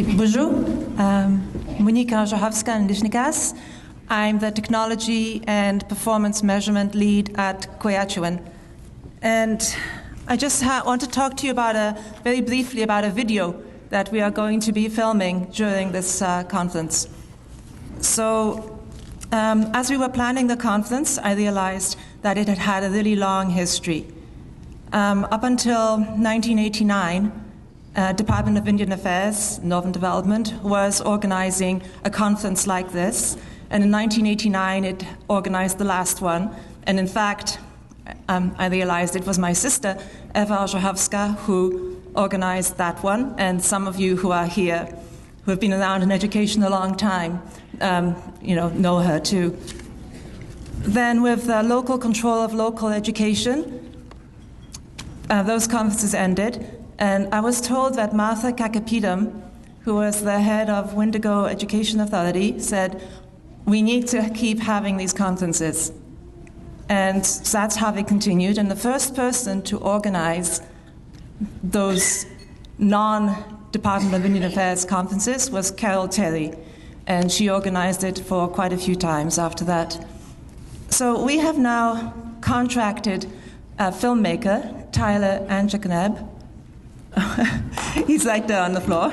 Bonjour, Monika Żochowska and Lishnikas. I'm the Technology and Performance Measurement Lead at Koyachuan. And I just want to talk to you very briefly about a video that we are going to be filming during this conference. So, as we were planning the conference, I realized that it had had a really long history. Up until 1989, Department of Indian Affairs, Northern Development, was organizing a conference like this. And in 1989, it organized the last one. And in fact, I realized it was my sister, Eva Żochowska, who organized that one. And some of you who are here, who have been around in education a long time, know her too. Then with the local control of local education, those conferences ended. And I was told that Martha Kakapidam, who was the head of Windigo Education Authority, said, we need to keep having these conferences. And that's how they continued. And the first person to organize those non-Department of Indian Affairs conferences was Carol Terry. And she organized it for quite a few times after that. So we have now contracted a filmmaker, Tyler Anjakaneb, he's right there on the floor,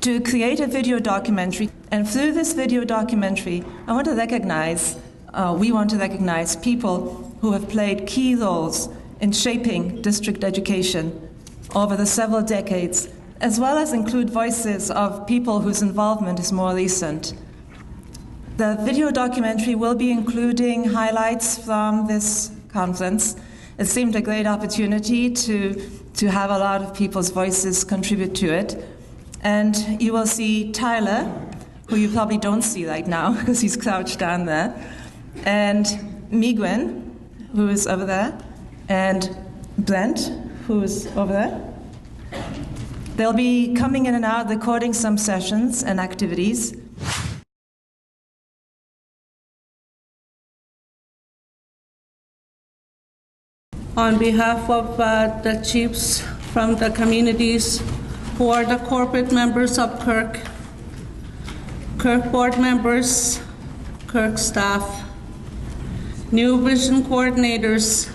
to create a video documentary. And through this video documentary, we want to recognize people who have played key roles in shaping district education over the several decades, as well as include voices of people whose involvement is more recent. The video documentary will be including highlights from this conference. It seemed a great opportunity to have a lot of people's voices contribute to it. And you will see Tyler, who you probably don't see right now because he's crouched down there, and Migwen, who is over there, and Brent, who is over there. They'll be coming in and out, recording some sessions and activities. On behalf of the chiefs from the communities who are the corporate members of KERC, KERC board members, KERC staff, new vision coordinators,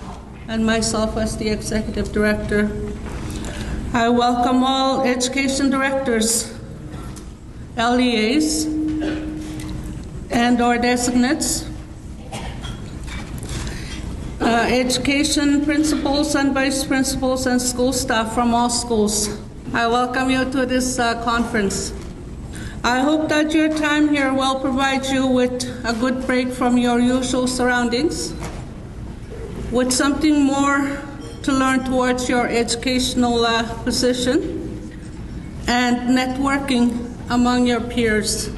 and myself as the executive director, I welcome all education directors, LEAs, and/or designates, education principals and vice principals and school staff from all schools. I welcome you to this conference. I hope that your time here will provide you with a good break from your usual surroundings, with something more to learn towards your educational position, and networking among your peers.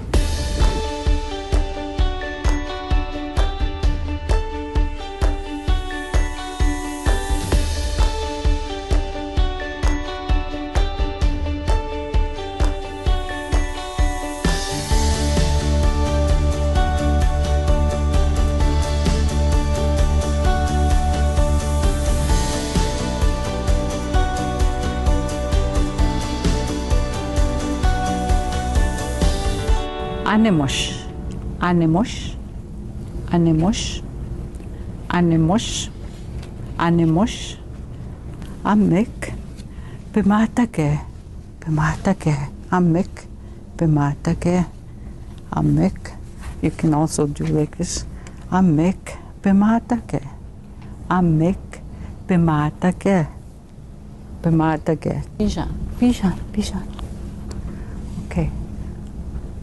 Anemos, anemos, anemos, anemos, anemos, amek, bimatake, amek, bimatake, amek. You can also do like this, amek, bimatake, amek, bimatake, bimatake. Bijan. Okay.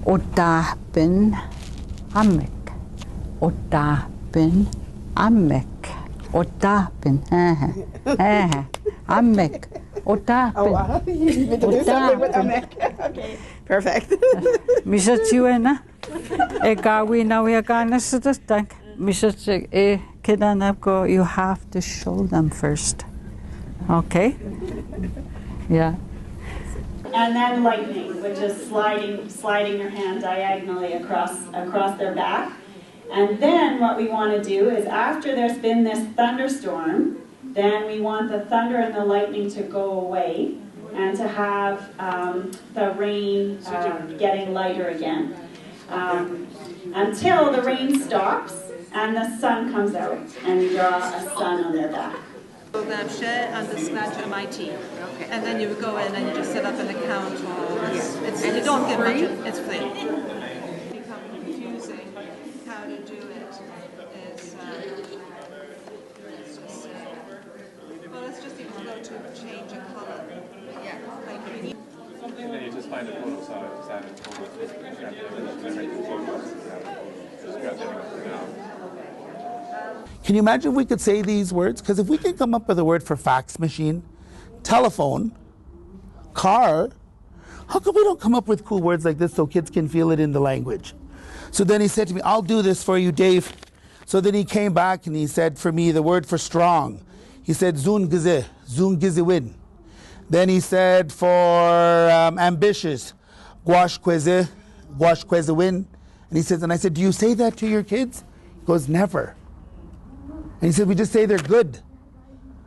Oda bin amek. Oda bin amek. Oda bin amek. Oda bin. Okay, perfect. Misa tiwena. E gawi na we agana sa tank. Misa e kidanapko. You have to show them first. Okay. Yeah. And then lightning, which is sliding your hand diagonally across their back. And then what we want to do is, after there's been this thunderstorm, then we want the thunder and the lightning to go away. and to have the rain getting lighter again until the rain stops and the sun comes out, and you draw a sun on their back. Program share and the scratch MIT. Okay. And then you would go in and you just set up an account, or you don't get much. It's free. It's become confusing how to do it. Let's just even go to change a color. Yeah. Like we need. And then you just find the photo, so just add a photo, grab the image, and then make the photos. Just grab the image now. Can you imagine if we could say these words? Because if we can come up with a word for fax machine, telephone, car, how come we don't come up with cool words like this so kids can feel it in the language? So then he said to me, I'll do this for you, Dave. So then he came back and he said for me the word for strong. He said, zun gizewin. Then he said for ambitious, gwash kwezewin. And he says, and I said, do you say that to your kids? He goes, never. And he said, we just say they're good.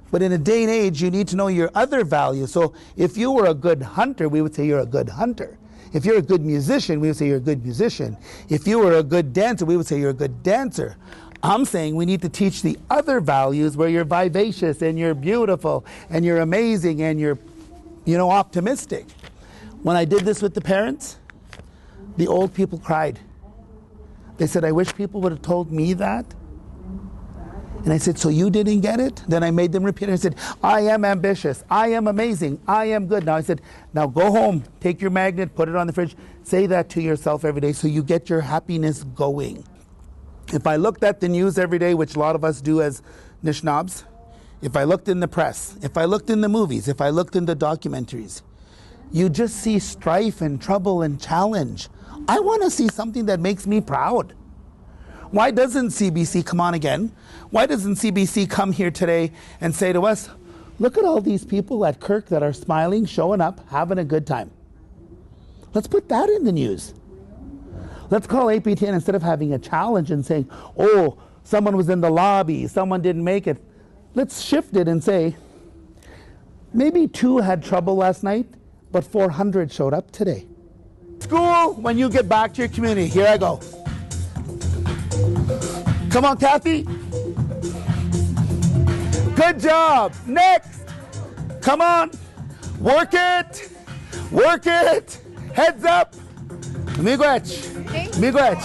But in a day and age, you need to know your other values. So if you were a good hunter, we would say you're a good hunter. If you're a good musician, we would say you're a good musician. If you were a good dancer, we would say you're a good dancer. I'm saying we need to teach the other values where you're vivacious and you're beautiful and you're amazing and you're, optimistic. When I did this with the parents, the old people cried. They said, I wish people would have told me that. And I said, so you didn't get it? Then I made them repeat it. I said, I am ambitious. I am amazing. I am good. Now I said, now go home, take your magnet, put it on the fridge. Say that to yourself every day so you get your happiness going. If I looked at the news every day, which a lot of us do as Nishnabs, if I looked in the press, if I looked in the movies, if I looked in the documentaries, you just see strife and trouble and challenge. I want to see something that makes me proud. Why doesn't CBC come on again? Why doesn't CBC come here today and say to us, look at all these people at KERC that are smiling, showing up, having a good time. Let's put that in the news. Let's call APTN instead of having a challenge and saying, oh, someone was in the lobby, someone didn't make it. Let's shift it and say, maybe 2 had trouble last night, but 400 showed up today. School, when you get back to your community, here I go. Come on, Kathy. Good job. Next. Come on. Work it. Work it. Heads up. Miigwech. Miigwech.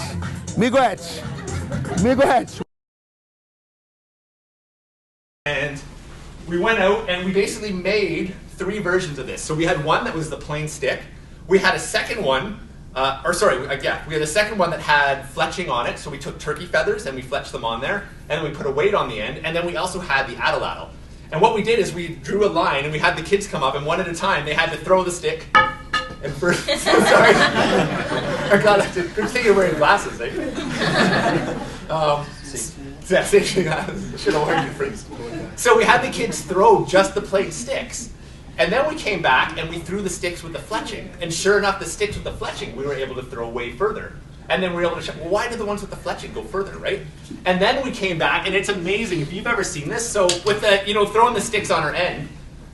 Miigwech. Miigwech. And we went out and we basically made 3 versions of this. So we had one that was the plain stick. We had a second one. We had a second one that had fletching on it, so we took turkey feathers and we fletched them on there, and then we put a weight on the end, and then we also had the addle-addle. And what we did is we drew a line, and we had the kids come up, and one at a time, they had to throw the stick, and first, sorry, I got it, good thing you're wearing glasses, eh? Should have worn your friends. So we had the kids throw just the plain sticks. And then we came back and we threw the sticks with the fletching. And sure enough, the sticks with the fletching, we were able to throw way further. And then we were able to check, well, why did the ones with the fletching go further, right? And then we came back, and it's amazing if you've ever seen this. So with the, throwing the sticks on our end,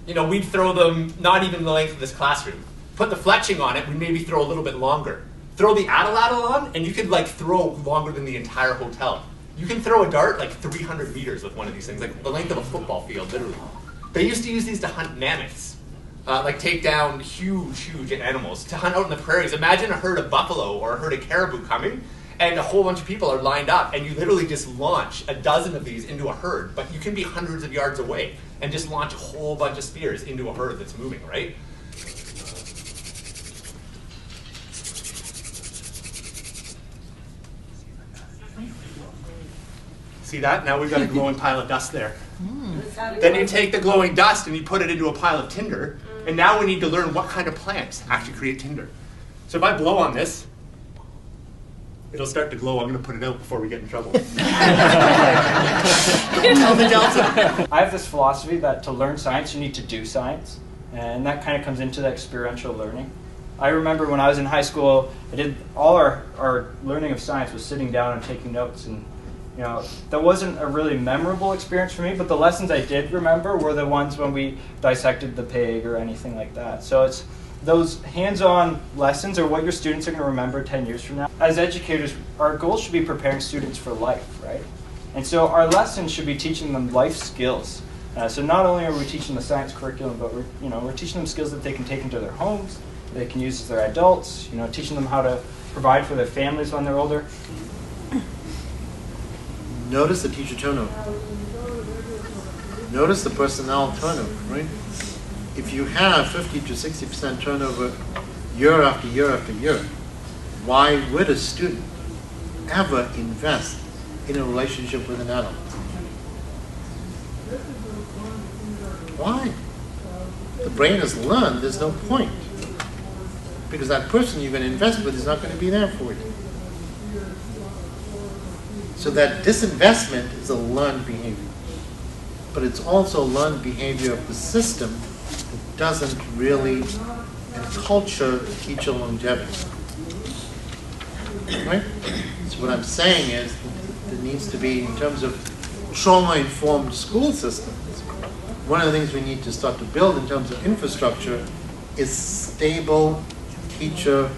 we'd throw them not even the length of this classroom. Put the fletching on it, we'd maybe throw a little bit longer. Throw the addle-addle on, and you could throw longer than the entire hotel. You can throw a dart 300 meters with one of these things, like the length of a football field, literally. They used to use these to hunt mammoths. Take down huge animals, to hunt out in the prairies. Imagine a herd of buffalo or a herd of caribou coming, and a whole bunch of people are lined up, and you literally just launch a dozen of these into a herd, but you can be hundreds of yards away and just launch a whole bunch of spears into a herd that's moving, right? See that? Now we've got a glowing pile of dust there. Then you take the glowing dust and you put it into a pile of tinder, and now we need to learn what kind of plants actually create tinder. So if I blow on this, it'll start to glow. I'm going to put it out before we get in trouble. Don't tell the Delta. I have this philosophy that to learn science, you need to do science, and that kind of comes into the experiential learning. I remember when I was in high school, all our learning of science was sitting down and taking notes, and that wasn't a really memorable experience for me, but the lessons I did remember were the ones when we dissected the pig or anything like that. So it's those hands-on lessons are what your students are going to remember 10 years from now. As educators, our goal should be preparing students for life, right? And so our lessons should be teaching them life skills. So not only are we teaching the science curriculum, but we're teaching them skills that they can take into their homes, they can use as their adults, teaching them how to provide for their families when they're older. Notice the teacher turnover. Notice the personnel turnover, right? If you have 50 to 60% turnover year after year after year, why would a student ever invest in a relationship with an adult? Why? The brain has learned there's no point, because that person you're going to invest with is not going to be there for you. So that disinvestment is a learned behavior. But it's also learned behavior of the system that doesn't really culture teacher longevity. Right? So what I'm saying is there needs to be, in terms of trauma-informed school systems, one of the things we need to start to build in terms of infrastructure is stable teacher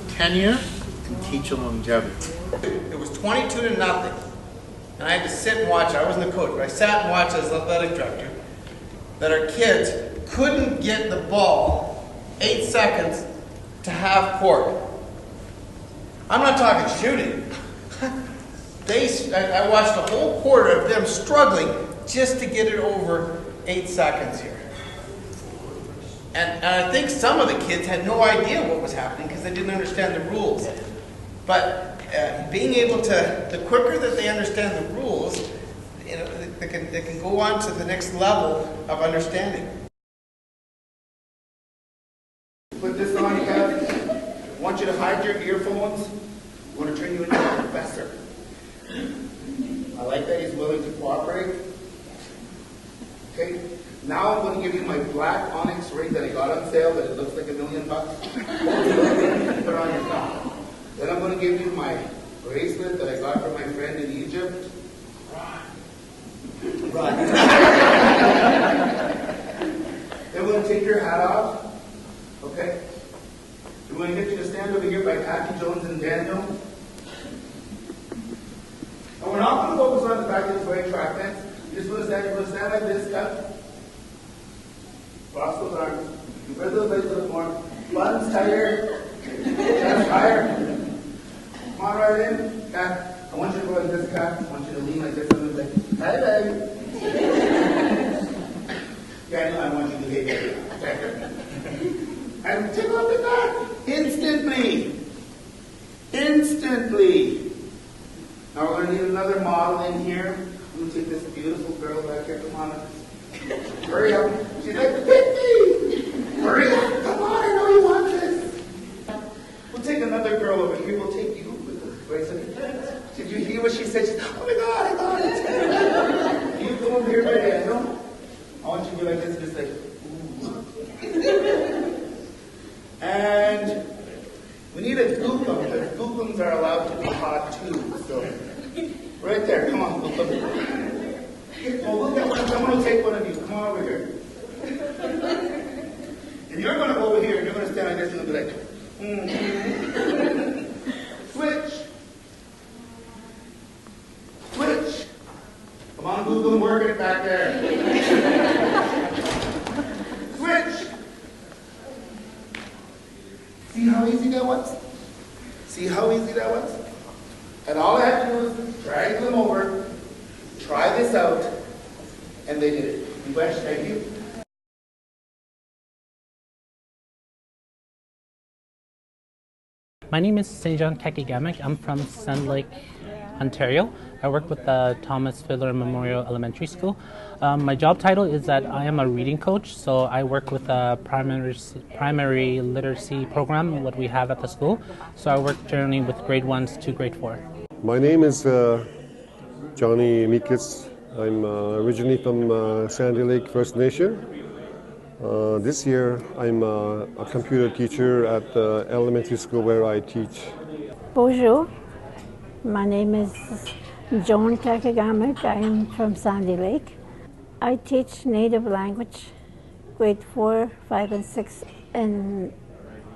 tenure and teacher longevity. It was 22-0, and I had to sit and watch. I wasn't the coach, but I sat and watched as athletic director that our kids couldn't get the ball 8 seconds to half court. I'm not talking shooting. I watched a whole quarter of them struggling just to get it over 8 seconds here. And I think some of the kids had no idea what was happening because they didn't understand the rules. But being able to, the quicker that they understand the rules, they can go on to the next level of understanding. Put this on, Kev. I want you to hide your earphones. I want to turn you into a professor. I like that he's willing to cooperate. Okay. Now I'm going to give you my black onyx ring that I got on sale that it looks like $1 million. Put it on your thumb. Then I'm going to give you my bracelet that I got from my friend in Egypt. Run. Then we're going to take your hat off. Okay? We're going to get you to stand over here by Patty Jones and Daniel. And we're not going to focus on the fact that he's wearing track pants. You're just going to stand like this, cut. Cross those arms. Spread those legs a little more. Buttons tighter. Chest higher. Come on, right in. Cat. I want you to go like this, Cat. I want you to lean like this. I'm going to say, hey, baby. Daniel, I want you to behave like that. And take off the back. Instantly. Instantly. Now we're going to need another model in here. I'm going to take this beautiful girl back here. Come on. Hurry up. She's like, 50. Hurry up. Come on, I know you want this. We'll take another girl over here. We'll take you with the bracelet. Did you hear what she said? She said, oh my God, I got it. You go over here by Daniel. I want you to be like this, just like, ooh. And we need a gookum, because gookums are allowed to be hot too. So, right there, come on, gookum. Well, look at one. Someone will take one of you. Come on over here. And you're going to go over here, and you're going to stand like this, and you'll be like, Switch. Switch. Come on, Google, working it back there. Switch. See how easy that was? See how easy that was? And all I had to do was drag them over, try this out, and they did it. Thank you. My name is Sejan Kekeenamawkayo. I'm from Sun Lake, Ontario. I work with the Thomas Fiddler Memorial Elementary School. My job title is that I am a reading coach, so I work with a primary literacy program, what we have at the school. So I work generally with grade 1s to grade 4. My name is Johnny Mikis. I'm originally from Sandy Lake First Nation. This year I'm a computer teacher at the elementary school where I teach. Bonjour, my name is Joan Kekeenamawkayo. I am from Sandy Lake. I teach native language, grade 4, 5, and 6 in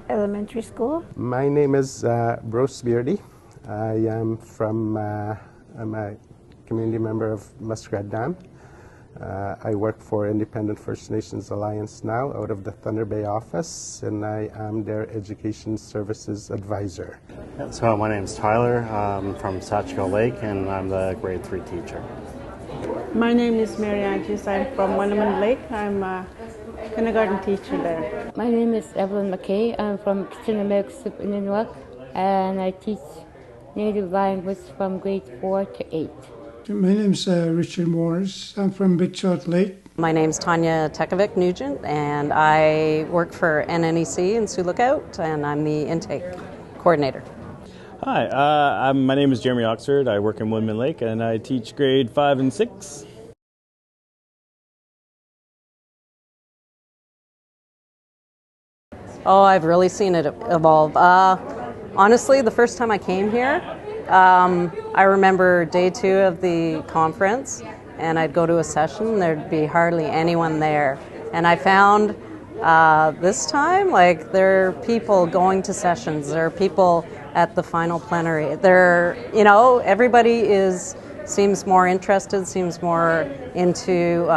elementary school. My name is Bruce Beardy. I am from, I'm a community member of Muskrat Dam. I work for Independent First Nations Alliance now out of the Thunder Bay office, and I am their Education Services Advisor. So my name is Tyler. I'm from Satchko Lake, and I'm the grade 3 teacher. My name is Mary Angus. I'm from Winnipeg Lake. I'm a kindergarten teacher there. My name is Evelyn McKay. I'm from Kekeenamawkayo, and I teach native language from grade 4 to 8. My name's Richard Morris. I'm from Big Shot Lake. My name's Tanya Tekovic Nugent, and I work for NNEC in Sioux Lookout, and I'm the intake coordinator. Hi, my name is Jeremy Oxford. I work in Winnipeg Lake, and I teach grade 5 and 6. Oh, I've really seen it evolve. Honestly, the first time I came here, I remember day 2 of the conference, and I'd go to a session, there'd be hardly anyone there. And I found this time, like, there are people going to sessions, there are people at the final plenary. There, you know, everybody seems more interested, seems more into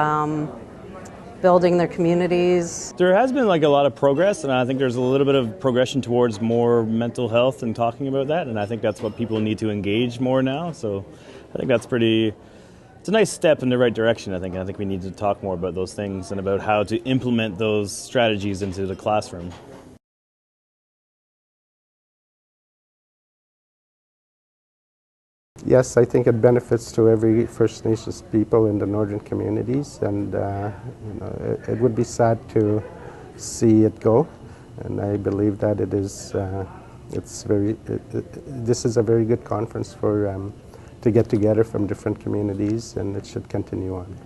building their communities. There has been like a lot of progress, and I think there's a little bit of progression towards more mental health and talking about that, and I think that's what people need to engage more now. So I think that's it's a nice step in the right direction, I think. I think we need to talk more about those things and about how to implement those strategies into the classroom. Yes, I think it benefits to every First Nations people in the northern communities, and it would be sad to see it go. And I believe that it is. This is a very good conference for to get together from different communities, and it should continue on.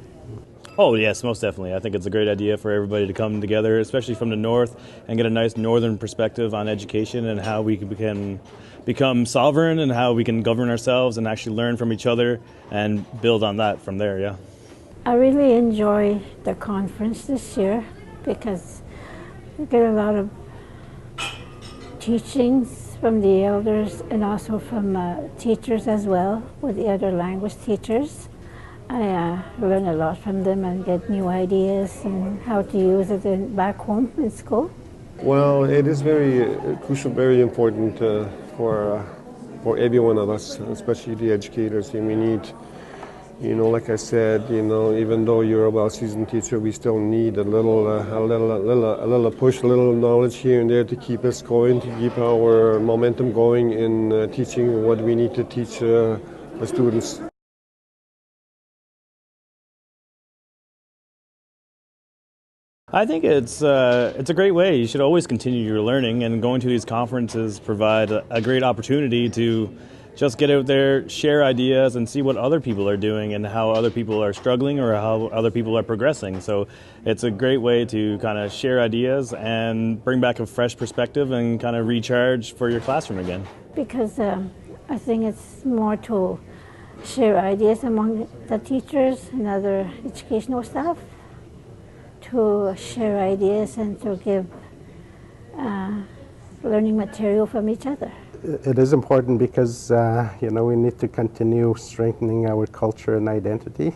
Oh yes, most definitely. I think it's a great idea for everybody to come together, especially from the north, and get a nice northern perspective on education and how we can become sovereign and how we can govern ourselves and actually learn from each other and build on that from there, yeah. I really enjoy the conference this year because we get a lot of teachings from the elders and also from teachers as well, with the other language teachers. I learn a lot from them and get new ideas and how to use it back home in school. Well, it is very crucial, very important for every one of us, especially the educators. And we need, you know, like I said, you know, even though you're a well-seasoned teacher, we still need a little push, a little knowledge here and there to keep us going, to keep our momentum going in teaching what we need to teach the students. I think it's a great way. You should always continue your learning, and going to these conferences provide a great opportunity to just get out there, share ideas, and see what other people are doing and how other people are struggling or how other people are progressing. So it's a great way to kind of share ideas and bring back a fresh perspective and kind of recharge for your classroom again. Because I think it's more to share ideas among the teachers and other educational staff, to share ideas and to give learning material from each other. It is important because you know, we need to continue strengthening our culture and identity,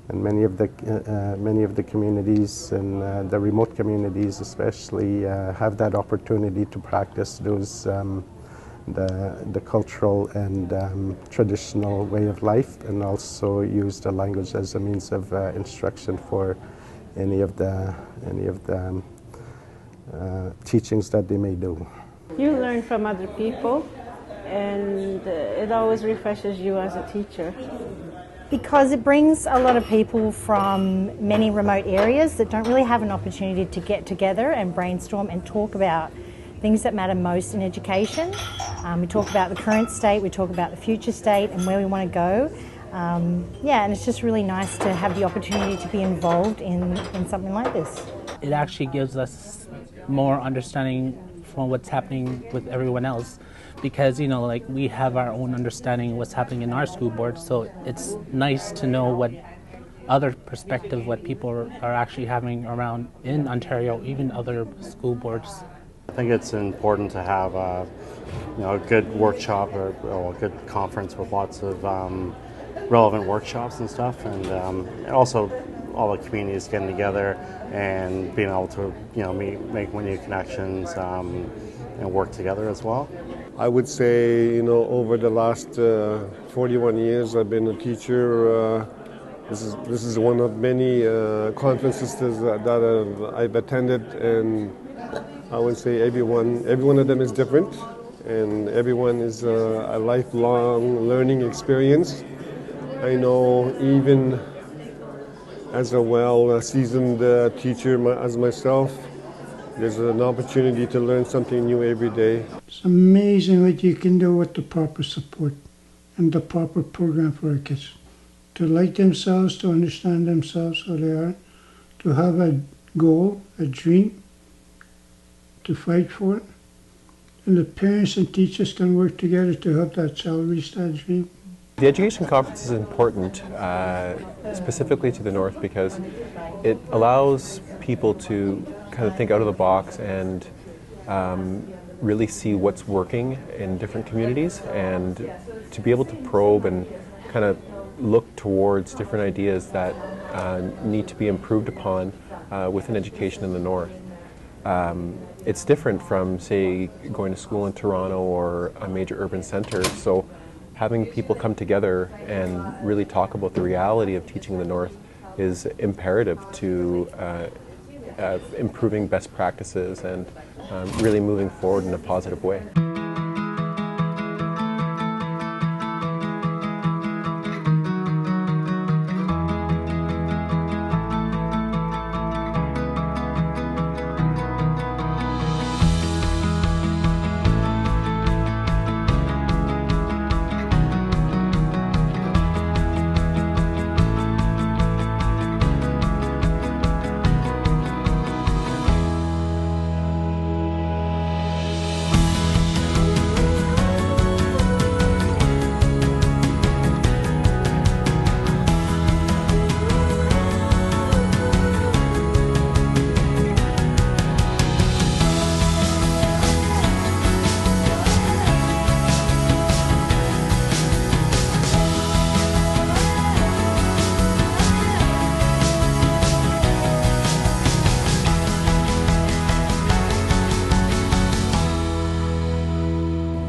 and many of the communities and the remote communities especially have that opportunity to practice those the cultural and traditional way of life, and also use the language as a means of instruction for any of the teachings that they may do. You learn from other people, and it always refreshes you as a teacher. Because it brings a lot of people from many remote areas that don't really have an opportunity to get together and brainstorm and talk about things that matter most in education. We talk about the current state, we talk about the future state and where we want to go. Yeah, and it's just really nice to have the opportunity to be involved in something like this. It actually gives us more understanding from what's happening with everyone else, because, you know, like we have our own understanding of what's happening in our school board, so it's nice to know what other perspective, what people are actually having around in Ontario, even other school boards. I think it's important to have a good workshop or a good conference with lots of relevant workshops and stuff, and also all the communities getting together and being able to make new connections and work together as well. I would say, over the last 41 years I've been a teacher. This is one of many conferences that I've attended, and I would say every one of them is different, and everyone is a lifelong learning experience. I know even as a well-seasoned teacher as myself, there's an opportunity to learn something new every day. It's amazing what you can do with the proper support and the proper program for our kids. To like themselves, to understand themselves who they are, to have a goal, a dream, to fight for it. And the parents and teachers can work together to help that child reach that dream. The Education Conference is important, specifically to the North, because it allows people to kind of think out of the box and really see what's working in different communities, and to be able to probe and kind of look towards different ideas that need to be improved upon within education in the North. It's different from, say, going to school in Toronto or a major urban center, so having people come together and really talk about the reality of teaching in the North is imperative to improving best practices and really moving forward in a positive way.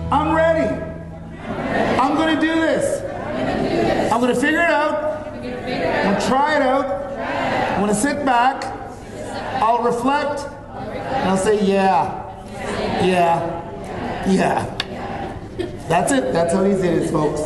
I'm ready. I'm going to do this. I'm going to figure it out. I'm going to try it out. I'm going to sit back. I'll reflect. And I'll say, yeah. That's it. That's how easy it is, folks.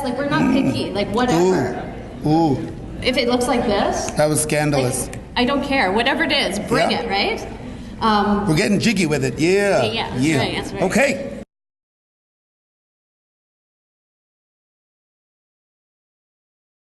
Like, we're not picky, like whatever. Ooh. If it looks like this. That was scandalous. Like, I don't care, whatever it is, bring it, right? We're getting jiggy with it, yeah. Yeah, that's right. Okay.